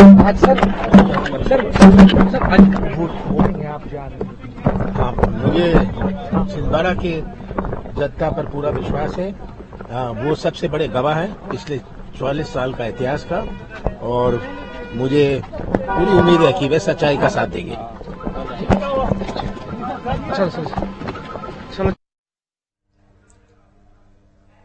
आज सर आज वोटिंग है, आप जान रहे हैं। हाँ, मुझे छिंदवाड़ा की जनता पर पूरा विश्वास है। वो सबसे बड़े गवाह हैं पिछले 44 साल का इतिहास का, और मुझे पूरी उम्मीद है कि वे सच्चाई का साथ देंगे। चलो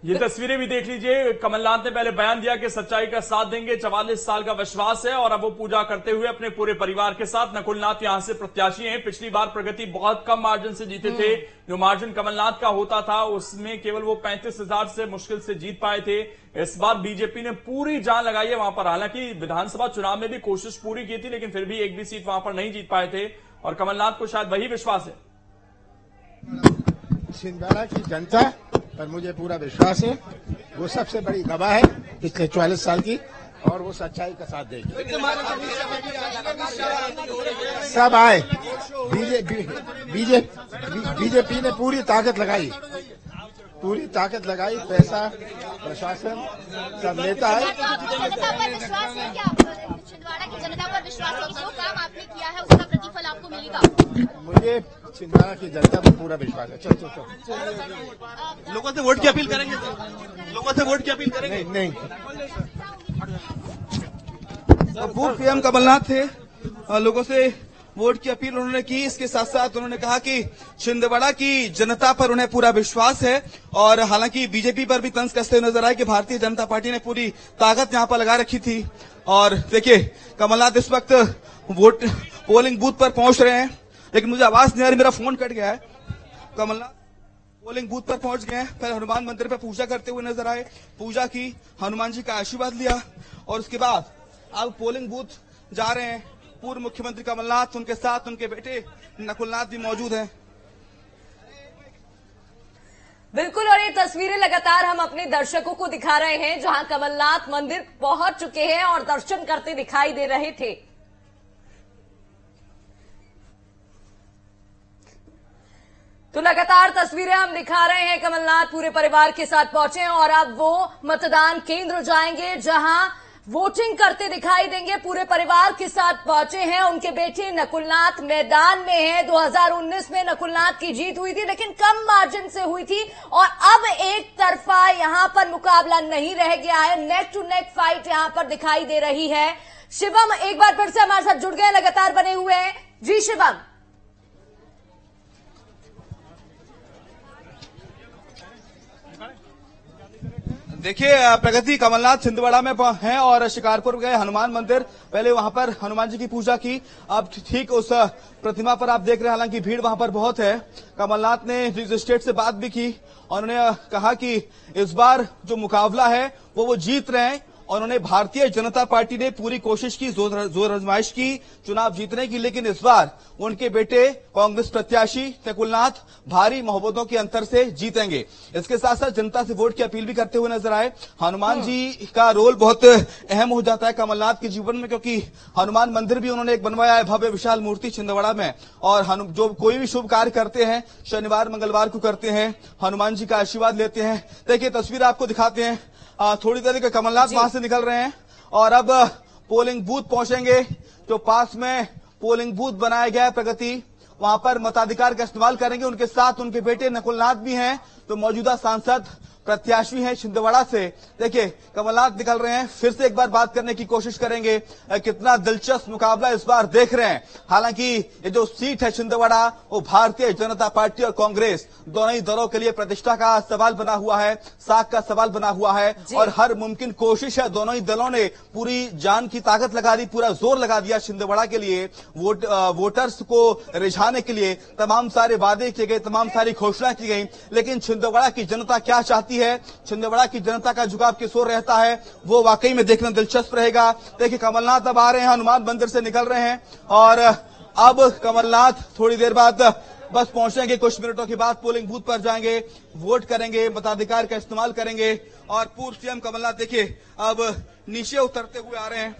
ये तस्वीरें भी देख लीजिए। कमलनाथ ने पहले बयान दिया कि सच्चाई का साथ देंगे, 44 साल का विश्वास है, और अब वो पूजा करते हुए अपने पूरे परिवार के साथ। नकुलनाथ यहां से प्रत्याशी हैं। पिछली बार प्रगति बहुत कम मार्जिन से जीते थे। जो मार्जिन कमलनाथ का होता था उसमें केवल वो 35,000 से मुश्किल से जीत पाए थे। इस बार बीजेपी ने पूरी जान लगाई है वहां पर। हालांकि विधानसभा चुनाव में भी कोशिश पूरी की थी, लेकिन फिर भी एक भी सीट वहां पर नहीं जीत पाए थे, और कमलनाथ को शायद वही विश्वास है। छिंदवाड़ा की जनता पर मुझे पूरा विश्वास है। वो सबसे बड़ी गवाह है पिछले 44 साल की, और वो सच्चाई का साथ देगी। सब आए। बीजेपी ने पूरी ताकत लगाई, पैसा, प्रशासन सब लेता है। जनता पर विश्वास है क्या? छिंदवाड़ा की जनता पर विश्वास है कि जो काम आपने किया है उसका प्रतिफल आपको मिलेगा? मुझे छिंदवाड़ा की जनता पर पूरा विश्वास है। चल। लोगों से वोट की अपील करेंगे? नहीं। पूर्व पीएम कमलनाथ थे। लोगों से वोट की अपील उन्होंने की। इसके साथ साथ उन्होंने कहा कि छिंदवाड़ा की जनता पर उन्हें पूरा विश्वास है, और हालांकि बीजेपी पर भी तंज कसते हुए नजर आए कि भारतीय जनता पार्टी ने पूरी ताकत यहां पर लगा रखी थी। और देखिए, कमलनाथ इस वक्त पोलिंग बूथ पर पहुंच रहे हैं, लेकिन मुझे आवाज नहीं आ रही, मेरा फोन कट गया है। कमलनाथ पोलिंग बूथ पर पहुंच गए हैं। पहले हनुमान मंदिर पर पूजा करते हुए नजर आए, पूजा की, हनुमान जी का आशीर्वाद लिया, और उसके बाद अब पोलिंग बूथ जा रहे हैं। पूर्व मुख्यमंत्री कमलनाथ, उनके साथ उनके बेटे नकुलनाथ भी मौजूद हैं। बिल्कुल, और ये तस्वीरें लगातार हम अपने दर्शकों को दिखा रहे हैं, जहां कमलनाथ मंदिर पहुंच चुके हैं और दर्शन करते दिखाई दे रहे थे। तो लगातार तस्वीरें हम दिखा रहे हैं। कमलनाथ पूरे परिवार के साथ पहुंचे हैं और अब वो मतदान केंद्र जाएंगे, जहां वोटिंग करते दिखाई देंगे। पूरे परिवार के साथ पहुंचे हैं। उनके बेटे नकुलनाथ मैदान में हैं। 2019 में नकुलनाथ की जीत हुई थी, लेकिन कम मार्जिन से हुई थी, और अब एक तरफा यहां पर मुकाबला नहीं रह गया है। नेक टू नेक फाइट यहां पर दिखाई दे रही है। शिवम एक बार फिर से हमारे साथ जुड़ गए, लगातार बने हुए हैं। जी शिवम। देखिए, प्रगति कमलनाथ छिंदवाड़ा में हैं और शिकारपुर गए हनुमान मंदिर, पहले वहां पर हनुमान जी की पूजा की। अब ठीक उस प्रतिमा पर आप देख रहे हैं, हालांकि भीड़ वहां पर बहुत है। कमलनाथ ने मजिस्ट्रेट से बात भी की और उन्होंने कहा कि इस बार जो मुकाबला है वो जीत रहे हैं, और उन्होंने भारतीय जनता पार्टी ने पूरी कोशिश की, जोर आजमाइश की चुनाव जीतने की, लेकिन इस बार उनके बेटे कांग्रेस प्रत्याशी नकुलनाथ भारी मोहब्बतों के अंतर से जीतेंगे। इसके साथ साथ जनता से वोट की अपील भी करते हुए नजर आए। हनुमान जी का रोल बहुत अहम हो जाता है कमलनाथ के जीवन में, क्योंकि हनुमान मंदिर भी उन्होंने एक बनवाया है, भव्य विशाल मूर्ति छिंदवाड़ा में, और जो कोई भी शुभ कार्य करते हैं शनिवार मंगलवार को करते हैं, हनुमान जी का आशीर्वाद लेते हैं। देखिए, तस्वीर आपको दिखाते हैं। थोड़ी देर के कमलनाथ वहां से निकल रहे हैं और अब पोलिंग बूथ पहुंचेंगे। जो पास में पोलिंग बूथ बनाया गया है प्रगति, वहां पर मताधिकार का इस्तेमाल करेंगे। उनके साथ उनके बेटे नकुलनाथ भी हैं, तो मौजूदा सांसद प्रत्याशी हैं छिंदवाड़ा से। देखिए, कमलनाथ निकल रहे हैं। फिर से एक बार बात करने की कोशिश करेंगे। कितना दिलचस्प मुकाबला इस बार देख रहे हैं। हालांकि ये जो सीट है छिंदवाड़ा, वो भारतीय जनता पार्टी और कांग्रेस दोनों ही दलों के लिए प्रतिष्ठा का सवाल बना हुआ है, साख का सवाल बना हुआ है, और हर मुमकिन कोशिश है। दोनों ही दलों ने पूरी जान की ताकत लगा दी, पूरा जोर लगा दिया छिंदवाड़ा के लिए, वोटर्स को रिझाने के लिए। तमाम सारे वादे किए गए, तमाम सारी घोषणा की गई, लेकिन छिंदवाड़ा की जनता क्या चाहती है, छिंदवाड़ा की जनता का झुकाव किस ओर रहता है, वो वाकई में देखना दिलचस्प रहेगा। देखिए, कमलनाथ अब आ रहे हैं, हनुमान मंदिर से निकल रहे हैं, और अब कमलनाथ थोड़ी देर बाद बस पहुंचेंगे। कुछ मिनटों के बाद पोलिंग बूथ पर जाएंगे, वोट करेंगे, मताधिकार का इस्तेमाल करेंगे। और पूर्व सीएम कमलनाथ देखिए अब नीचे उतरते हुए आ रहे हैं,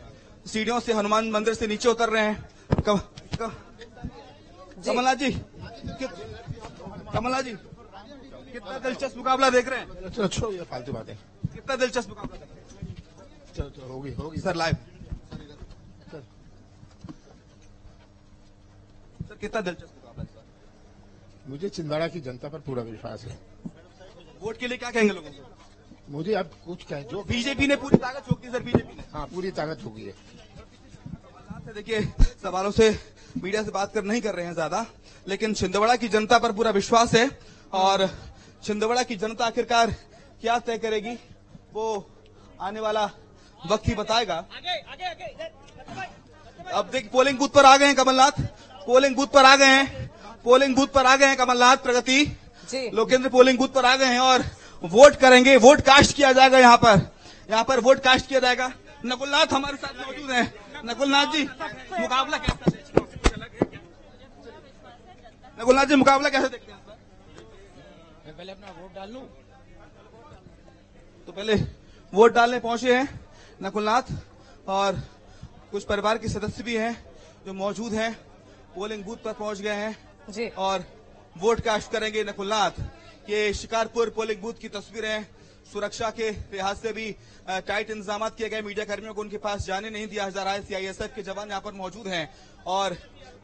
सीढ़ियों से हनुमान मंदिर से नीचे उतर रहे हैं। कमलनाथ जी कितना दिलचस्प मुकाबला देख रहे हैं? चलो छोड़ो ये फालतू बातें। कितना दिलचस्प मुकाबला देख रहे हैं? चलो होगी सर लाइव। सर कितना दिलचस्प मुकाबला है इस बार? मुझे छिंदवाड़ा की जनता पर पूरा विश्वास है। वोट के लिए क्या कहेंगे लोगों को? मुझे अब कुछ कहें जो बीजेपी ने पूरी ताकत झोंक दी सर, बीजेपी ने। हाँ, पूरी ताकत होगी है। देखिए सवालों से मीडिया से बात नहीं कर रहे हैं ज्यादा, लेकिन छिंदवाड़ा की जनता पर पूरा विश्वास है और छिंदवाड़ा की जनता आखिरकार क्या तय करेगी वो आने वाला वक्त ही बताएगा। अब देखिए पोलिंग बूथ पर आ गए हैं कमलनाथ, पोलिंग बूथ पर आ गए हैं, पोलिंग बूथ पर आ गए हैं कमलनाथ, प्रगति लोकेंद्र पोलिंग बूथ पर आ गए हैं और वोट करेंगे, वोट कास्ट किया जाएगा। यहाँ पर वोट कास्ट किया जाएगा। नकुलनाथ हमारे साथ मौजूद हैं। नकुलनाथ जी मुकाबला कैसा देखते हैं? नकुलनाथ जी मुकाबला कैसे देखते हैं? मैं पहले अपना वोट डाल लूं। तो पहले वोट डालने पहुंचे हैं नकुलनाथ और कुछ परिवार के सदस्य भी हैं जो मौजूद हैं, पोलिंग बूथ पर पहुंच गए हैं जी और वोट कास्ट करेंगे नकुलनाथ। ये शिकारपुर पोलिंग बूथ की तस्वीरें, सुरक्षा के लिहाज से भी टाइट इंतजाम किए गए, मीडिया कर्मियों को उनके पास जाने नहीं दिया जा रहा है। सीआईएसएफ के जवान यहाँ पर मौजूद हैं और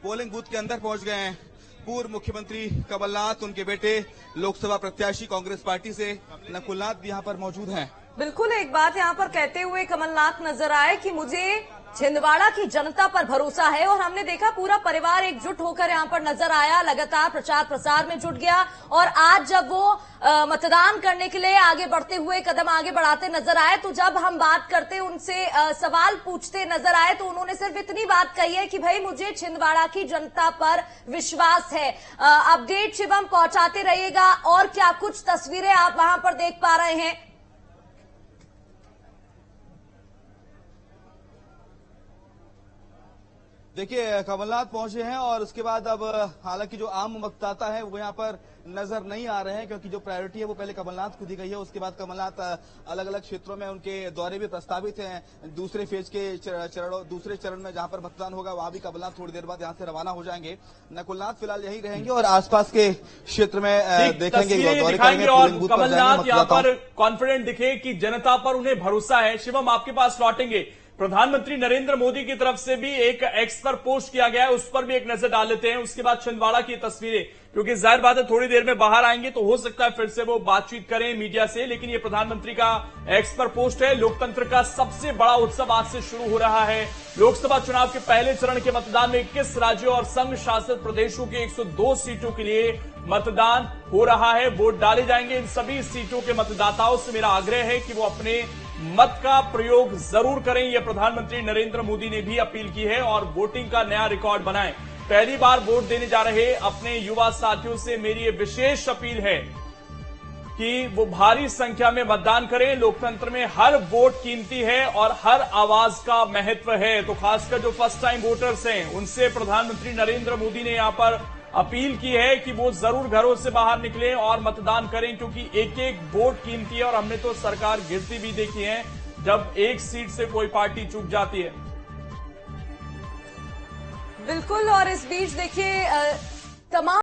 पोलिंग बूथ के अंदर पहुंच गए हैं पूर्व मुख्यमंत्री कमलनाथ, उनके बेटे लोकसभा प्रत्याशी कांग्रेस पार्टी से नकुलनाथ भी यहाँ पर मौजूद हैं। बिल्कुल एक बात यहाँ पर कहते हुए कमलनाथ नजर आए कि मुझे छिंदवाड़ा की जनता पर भरोसा है और हमने देखा पूरा परिवार एकजुट होकर यहाँ पर नजर आया, लगातार प्रचार प्रसार में जुट गया और आज जब वो मतदान करने के लिए आगे बढ़ते हुए कदम आगे बढ़ाते नजर आए तो जब हम बात करते उनसे सवाल पूछते नजर आए तो उन्होंने सिर्फ इतनी बात कही है कि भाई मुझे छिंदवाड़ा की जनता पर विश्वास है। अपडेट शिवम पहुंचाते रहिएगा और क्या कुछ तस्वीरें आप वहां पर देख पा रहे हैं? देखिए कमलनाथ पहुंचे हैं और उसके बाद अब हालांकि जो आम मतदाता है वो यहाँ पर नजर नहीं आ रहे हैं क्योंकि जो प्रायोरिटी है वो पहले कमलनाथ को दी गई है। उसके बाद कमलनाथ अलग अलग क्षेत्रों में उनके दौरे भी प्रस्तावित हैं। दूसरे फेज के दूसरे चरण में जहां पर मतदान होगा वहां भी कमलनाथ थोड़ी देर बाद यहाँ से रवाना हो जाएंगे। नकुलनाथ फिलहाल यही रहेंगे और आसपास के क्षेत्र में देखेंगे, दौरे करेंगे, और कमलनाथ यहाँ पर कॉन्फिडेंट दिखे कि जनता पर उन्हें भरोसा है। शिवम आपके पास लौटेंगे, प्रधानमंत्री नरेंद्र मोदी की तरफ से भी एक एक्स पर पोस्ट किया गया है, उस पर भी एक नजर डाल लेते हैं। उसके बाद छिंदवाड़ा की तस्वीरें, क्योंकि जाहिर बात है थोड़ी देर में बाहर आएंगे तो हो सकता है फिर से वो बातचीत करें मीडिया से, लेकिन ये प्रधानमंत्री का एक्स पर पोस्ट है। लोकतंत्र का सबसे बड़ा उत्सव आज से शुरू हो रहा है। लोकसभा चुनाव के पहले चरण के मतदान में 21 राज्यों और संघ शासित प्रदेशों की 102 सीटों के लिए मतदान हो रहा है। वोट डाले जाएंगे। इन सभी सीटों के मतदाताओं से मेरा आग्रह है कि वो अपने मत का प्रयोग जरूर करें। यह प्रधानमंत्री नरेंद्र मोदी ने भी अपील की है और वोटिंग का नया रिकॉर्ड बनाएं। पहली बार वोट देने जा रहे अपने युवा साथियों से मेरी ये विशेष अपील है कि वो भारी संख्या में मतदान करें। लोकतंत्र में हर वोट कीमती है और हर आवाज का महत्व है। तो खासकर जो फर्स्ट टाइम वोटर्स हैं उनसे प्रधानमंत्री नरेंद्र मोदी ने यहां पर अपील की है कि वो जरूर घरों से बाहर निकलें और मतदान करें, क्योंकि एक एक वोट कीमती है और हमने तो सरकार गिरती भी देखी है जब एक सीट से कोई पार्टी चूक जाती है। बिल्कुल, और इस बीच देखिए तमाम